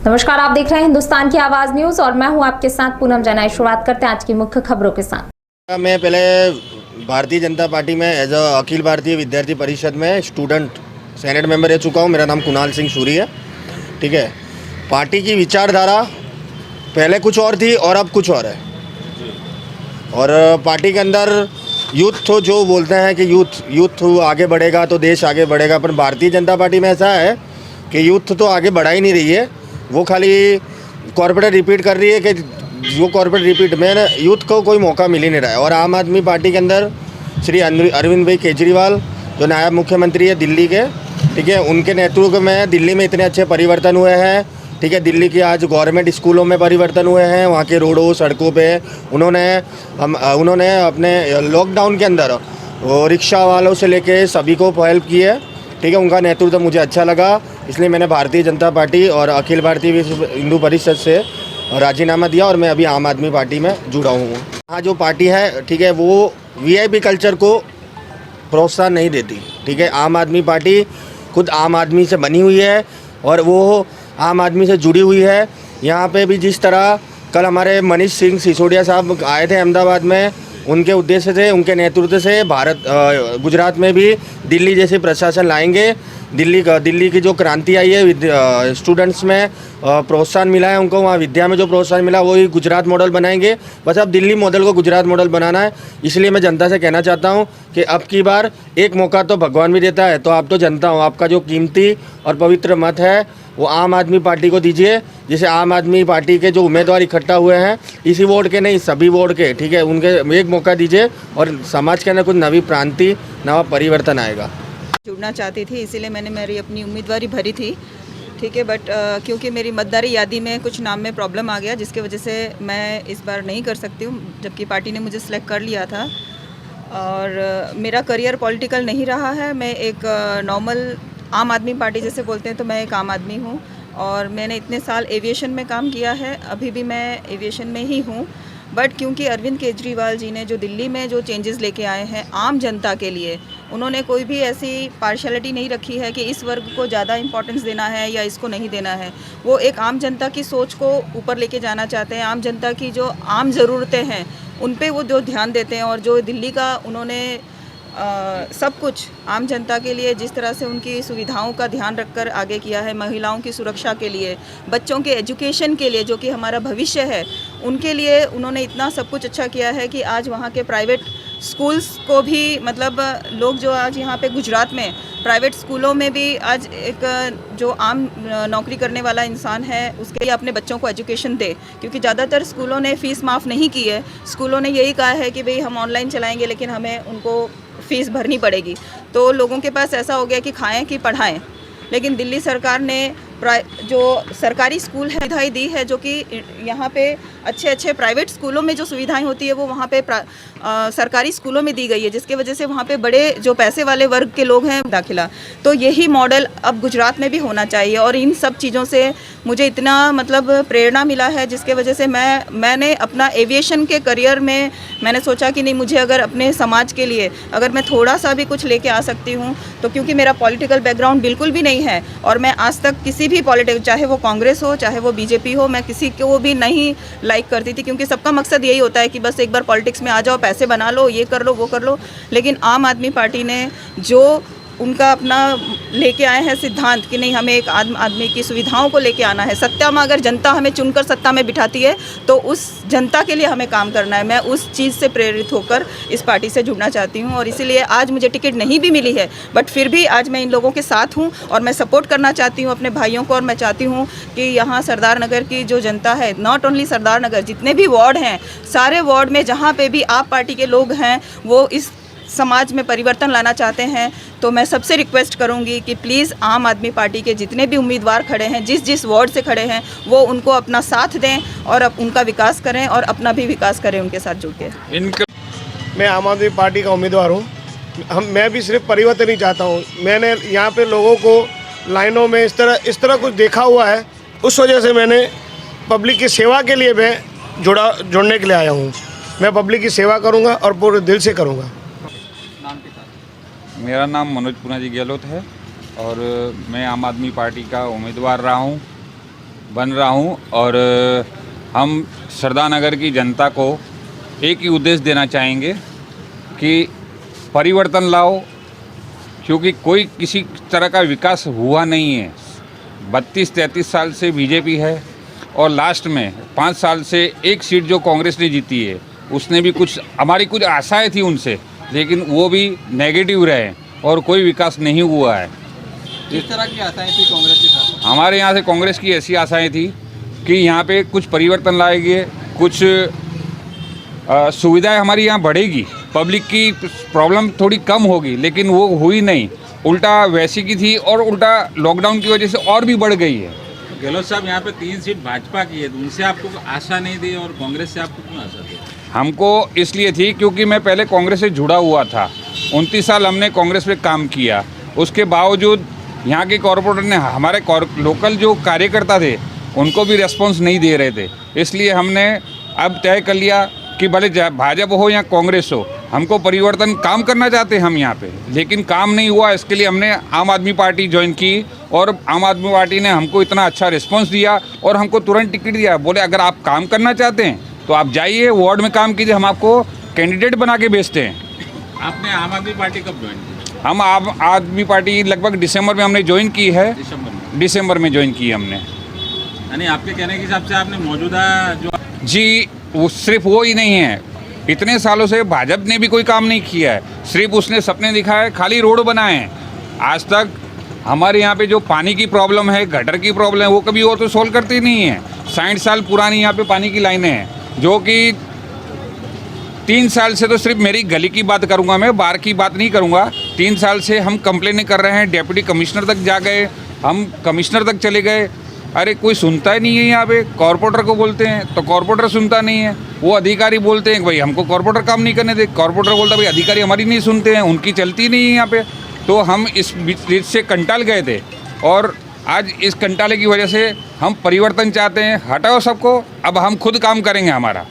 नमस्कार, आप देख रहे हैं हिंदुस्तान की आवाज न्यूज और मैं हूं आपके साथ पूनम जनाई। शुरुआत करते हैं आज की मुख्य खबरों के साथ। मैं पहले भारतीय जनता पार्टी में एज अ अखिल भारतीय विद्यार्थी परिषद में स्टूडेंट सेनेट मेंबर रह चुका हूं। मेरा नाम कुणाल सिंह सूरी है। ठीक है, पार्टी की विचारधारा पहले कुछ और थी और अब कुछ और है। और पार्टी के अंदर यूथ तो जो बोलते हैं कि यूथ आगे बढ़ेगा तो देश आगे बढ़ेगा, पर भारतीय जनता पार्टी में ऐसा है कि यूथ तो आगे बढ़ा ही नहीं रही है। वो खाली कॉर्पोरेट रिपीट कर रही है कि जो कॉर्पोरेट रिपीट में यूथ को कोई मौका मिल ही नहीं रहा है। और आम आदमी पार्टी के अंदर श्री अरविंद भाई केजरीवाल जो नायब मुख्यमंत्री है दिल्ली के, ठीक है, उनके नेतृत्व में दिल्ली में इतने अच्छे परिवर्तन हुए हैं। ठीक है, दिल्ली की आज गवर्नमेंट स्कूलों में परिवर्तन हुए हैं, वहाँ के रोडों सड़कों पे उन्होंने अपने लॉकडाउन के अंदर वो रिक्शा वालों से लेके सभी को हेल्प की है। ठीक है, उनका नेतृत्व मुझे अच्छा लगा, इसलिए मैंने भारतीय जनता पार्टी और अखिल भारतीय विश्व हिंदू परिषद से राजीनामा दिया और मैं अभी आम आदमी पार्टी में जुड़ा हूँ। यहाँ जो पार्टी है, ठीक है, वो वीआईपी कल्चर को प्रोत्साहन नहीं देती। ठीक है, आम आदमी पार्टी खुद आम आदमी से बनी हुई है और वो आम आदमी से जुड़ी हुई है। यहाँ पे भी जिस तरह कल हमारे मनीष सिंह सिसोदिया साहब आए थे अहमदाबाद में, उनके उद्देश्य से, उनके नेतृत्व से गुजरात में भी दिल्ली जैसे प्रशासन लाएंगे। दिल्ली की जो क्रांति आई है, स्टूडेंट्स में प्रोत्साहन मिला है उनको, वहाँ विद्या में जो प्रोत्साहन मिला वही गुजरात मॉडल बनाएंगे। बस अब दिल्ली मॉडल को गुजरात मॉडल बनाना है। इसलिए मैं जनता से कहना चाहता हूँ कि अब की बार एक मौका तो भगवान भी देता है, तो आप तो जनता हो, आपका जो कीमती और पवित्र मत है वो आम आदमी पार्टी को दीजिए। जैसे आम आदमी पार्टी के जो उम्मीदवार इकट्ठा हुए हैं, इसी वोट के नहीं सभी वोट के, ठीक है, उनके एक मौका दीजिए और समाज के अंदर कुछ नवी क्रांति, नवा परिवर्तन आएगा। जुड़ना चाहती थी, इसीलिए मैंने मेरी अपनी उम्मीदवारी भरी थी। ठीक है, बट क्योंकि मेरी मतदारी यादी में कुछ नाम में प्रॉब्लम आ गया, जिसकी वजह से मैं इस बार नहीं कर सकती हूँ, जबकि पार्टी ने मुझे सिलेक्ट कर लिया था। और मेरा करियर पॉलिटिकल नहीं रहा है। मैं एक नॉर्मल आम आदमी पार्टी जैसे बोलते हैं, तो मैं एक आम आदमी हूँ और मैंने इतने साल एविएशन में काम किया है, अभी भी मैं एविएशन में ही हूँ। बट क्योंकि अरविंद केजरीवाल जी ने जो दिल्ली में जो चेंजेस लेके आए हैं आम जनता के लिए, उन्होंने कोई भी ऐसी पार्शियलिटी नहीं रखी है कि इस वर्ग को ज़्यादा इंपॉर्टेंस देना है या इसको नहीं देना है। वो एक आम जनता की सोच को ऊपर लेके जाना चाहते हैं। आम जनता की जो आम ज़रूरतें हैं उन पे वो जो ध्यान देते हैं, और जो दिल्ली का उन्होंने सब कुछ आम जनता के लिए जिस तरह से उनकी सुविधाओं का ध्यान रखकर आगे किया है, महिलाओं की सुरक्षा के लिए, बच्चों के एजुकेशन के लिए जो कि हमारा भविष्य है, उनके लिए उन्होंने इतना सब कुछ अच्छा किया है कि आज वहाँ के प्राइवेट स्कूल्स को भी, मतलब लोग जो आज यहाँ पे गुजरात में प्राइवेट स्कूलों में भी आज एक जो आम नौकरी करने वाला इंसान है उसके लिए अपने बच्चों को एजुकेशन दे, क्योंकि ज़्यादातर स्कूलों ने फ़ीस माफ़ नहीं की है। स्कूलों ने यही कहा है कि भाई हम ऑनलाइन चलाएंगे लेकिन हमें उनको फ़ीस भरनी पड़ेगी। तो लोगों के पास ऐसा हो गया कि खाएं कि पढ़ाएं। लेकिन दिल्ली सरकार ने जो सरकारी स्कूल है सुविधाएँ दी है, जो कि यहाँ पे अच्छे प्राइवेट स्कूलों में जो सुविधाएं होती है वो वहाँ पे सरकारी स्कूलों में दी गई है, जिसकी वजह से वहाँ पे बड़े जो पैसे वाले वर्ग के लोग हैं दाखिला। तो यही मॉडल अब गुजरात में भी होना चाहिए। और इन सब चीज़ों से मुझे इतना मतलब प्रेरणा मिला है, जिसके वजह से मैंने अपना एविएशन के करियर में मैंने सोचा कि नहीं, मुझे अगर अपने समाज के लिए अगर मैं थोड़ा सा भी कुछ लेके आ सकती हूँ, तो क्योंकि मेरा पॉलिटिकल बैकग्राउंड बिल्कुल भी नहीं है और मैं आज तक किसी भी पॉलिटिक्स, चाहे वो कांग्रेस हो चाहे वो बीजेपी हो, मैं किसी को भी नहीं लाइक करती थी, क्योंकि सबका मकसद यही होता है कि बस एक बार पॉलिटिक्स में आ जाओ, पैसे बना लो, ये कर लो वो कर लो। लेकिन आम आदमी पार्टी ने जो उनका अपना लेके आए हैं सिद्धांत कि नहीं, हमें एक आदमी की सुविधाओं को लेके आना है। सत्ता में अगर जनता हमें चुनकर सत्ता में बिठाती है तो उस जनता के लिए हमें काम करना है। मैं उस चीज़ से प्रेरित होकर इस पार्टी से जुड़ना चाहती हूँ और इसीलिए आज मुझे टिकट नहीं भी मिली है, बट फिर भी आज मैं इन लोगों के साथ हूँ और मैं सपोर्ट करना चाहती हूँ अपने भाइयों को। और मैं चाहती हूँ कि यहाँ सरदार नगर की जो जनता है, नॉट ओनली सरदार नगर, जितने भी वार्ड हैं, सारे वार्ड में जहाँ पे भी आप पार्टी के लोग हैं वो इस समाज में परिवर्तन लाना चाहते हैं, तो मैं सबसे रिक्वेस्ट करूंगी कि प्लीज़ आम आदमी पार्टी के जितने भी उम्मीदवार खड़े हैं, जिस वार्ड से खड़े हैं, वो उनको अपना साथ दें और उनका विकास करें और अपना भी विकास करें उनके साथ जुड़ के। मैं आम आदमी पार्टी का उम्मीदवार हूँ। मैं भी सिर्फ परिवर्तन ही चाहता हूँ। मैंने यहाँ पे लोगों को लाइनों में इस तरह कुछ देखा हुआ है, उस वजह से मैंने पब्लिक की सेवा के लिए मैं जुड़ने के लिए आया हूँ। मैं पब्लिक की सेवा करूँगा और पूरे दिल से करूँगा। मेरा नाम मनोज पुनाजी गहलोत है और मैं आम आदमी पार्टी का उम्मीदवार रहा हूँ बन रहा हूँ और हम सरदार नगर की जनता को एक ही उद्देश्य देना चाहेंगे कि परिवर्तन लाओ, क्योंकि कोई किसी तरह का विकास हुआ नहीं है। 32-33 साल से बीजेपी है और लास्ट में 5 साल से एक सीट जो कांग्रेस ने जीती है उसने भी कुछ हमारी कुछ आशाएं थी उनसे, लेकिन वो भी नेगेटिव रहे और कोई विकास नहीं हुआ है। किस तरह की आशाएं थी कांग्रेस के साथ? हमारे यहाँ से कांग्रेस की ऐसी आशाएं थी कि यहाँ पे कुछ परिवर्तन लाएंगे, कुछ सुविधाएं हमारी यहाँ बढ़ेगी, पब्लिक की प्रॉब्लम थोड़ी कम होगी, लेकिन वो हुई नहीं, उल्टा वैसी की थी और उल्टा लॉकडाउन की वजह से और भी बढ़ गई है। गहलोत साहब, यहाँ पे 3 सीट भाजपा की है, तो उनसे आपको आशा नहीं दी और कांग्रेस से आपको क्यों आशा थी? हमको इसलिए थी क्योंकि मैं पहले कांग्रेस से जुड़ा हुआ था, 29 साल हमने कांग्रेस पे काम किया। उसके बावजूद यहाँ के कॉरपोरेटर ने हमारे लोकल जो कार्यकर्ता थे उनको भी रिस्पॉन्स नहीं दे रहे थे, इसलिए हमने अब तय कर लिया कि भले भाजपा हो या कांग्रेस हो, हमको परिवर्तन काम करना चाहते हैं हम यहाँ पे, लेकिन काम नहीं हुआ। इसके लिए हमने आम आदमी पार्टी ज्वाइन की और आम आदमी पार्टी ने हमको इतना अच्छा रिस्पॉन्स दिया और हमको तुरंत टिकट दिया। बोले अगर आप काम करना चाहते हैं तो आप जाइए वार्ड में काम कीजिए, हम आपको कैंडिडेट बना के भेजते हैं। आपने आम आदमी पार्टी कब ज्वाइन की? हम आम आदमी पार्टी लगभग दिसंबर में हमने ज्वाइन की है। दिसंबर में ज्वाइन की हमने। यानी आपके कहने के हिसाब से आपने मौजूदा जो जी, वो सिर्फ वो ही नहीं है, इतने सालों से भाजपा ने भी कोई काम नहीं किया है, सिर्फ उसने सपने दिखाए, खाली रोड बनाए हैं। आज तक हमारे यहाँ पे जो पानी की प्रॉब्लम है, गटर की प्रॉब्लम है, वो कभी वो तो सोल्व करते ही नहीं है। 60 साल पुरानी यहाँ पे पानी की लाइनें हैं, जो कि 3 साल से, तो सिर्फ मेरी गली की बात करूँगा मैं, बाहर की बात नहीं करूँगा। 3 साल से हम कंप्लेनें कर रहे हैं, डिप्टी कमिश्नर तक जा गए, हम कमिश्नर तक चले गए, अरे कोई सुनता ही नहीं है। यहाँ पे कॉर्पोरेटर को बोलते हैं तो कॉर्पोरेटर सुनता नहीं है, वो अधिकारी बोलते हैं कि भाई हमको कॉर्पोरेटर काम नहीं करने दे, कॉर्पोरेटर बोलता भाई अधिकारी हमारी नहीं सुनते हैं, उनकी चलती नहीं है यहाँ पे। तो हम इस बीच से कंटाल गए थे और आज इस कंटाले की वजह से हम परिवर्तन चाहते हैं। हटाओ सबको, अब हम खुद काम करेंगे हमारा।